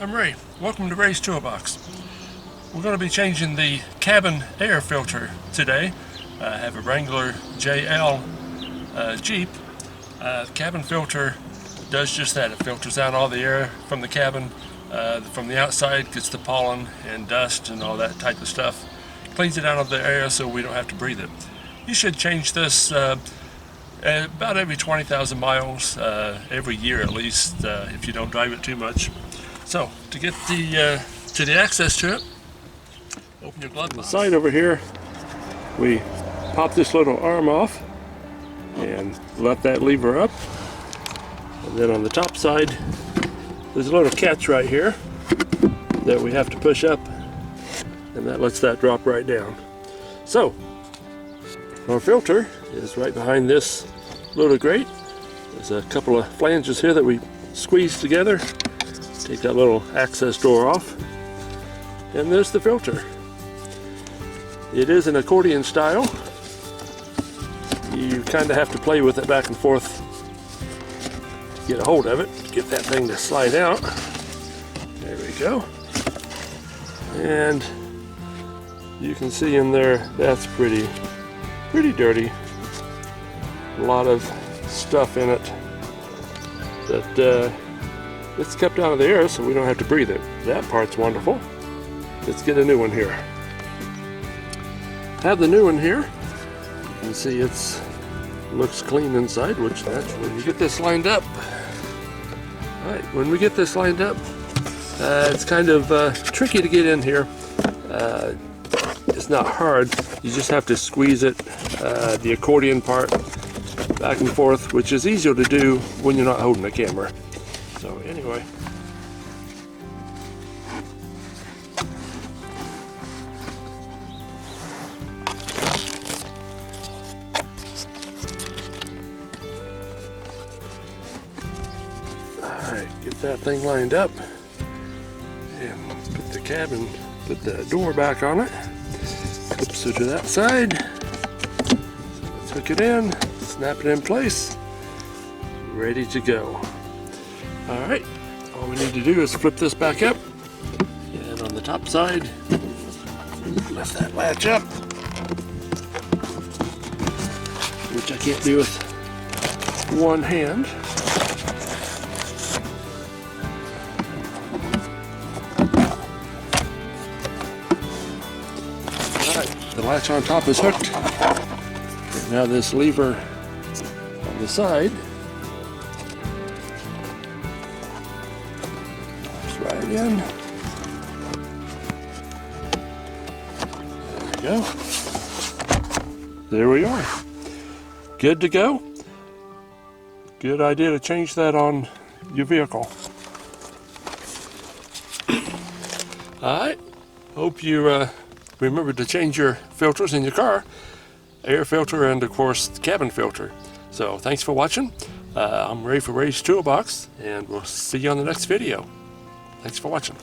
I'm Ray. Welcome to Ray's Toolbox. We're going to be changing the cabin air filter today. I have a Wrangler JL Jeep. Cabin filter does just that. It filters out all the air from the cabin, from the outside, gets the pollen and dust and all that type of stuff. Cleans it out of the air so we don't have to breathe it. You should change this about every 20,000 miles, every year at least, if you don't drive it too much. So, to get the access to it, open your glove box. On the side over here, we pop this little arm off and let that lever up. And then on the top side, there's a little catch right here that we have to push up, and that lets that drop right down. So, our filter is right behind this little grate. There's a couple of flanges here that we squeeze together. Take that little access door off, and there's the filter. It is an accordion style. You kind of have to play with it back and forth to get a hold of it, get that thing to slide out. There we go. And you can see in there, that's pretty dirty. A lot of stuff in it that it's kept out of the air so we don't have to breathe it. That part's wonderful. Let's get a new one here. Have the new one here. You can see it looks clean inside, which naturally, when you get this lined up. Alright, when we get this lined up, it's kind of tricky to get in here. It's not hard. You just have to squeeze it, the accordion part, back and forth, which is easier to do when you're not holding a camera. So anyway, alright, get that thing lined up and put the door back on it. Clips it to that side. So let's hook it in, snap it in place, ready to go. Alright, all we need to do is flip this back up, and on the top side, lift that latch up, which I can't do with one hand. Alright, the latch on top is hooked. And now this lever on the side right in. There we go. There we are. Good to go. Good idea to change that on your vehicle. Alright. Hope you remember to change your filters in your car. Air filter and of course the cabin filter. So thanks for watching. I'm Ray for Ray's Toolbox, and we'll see you on the next video. Thanks for watching.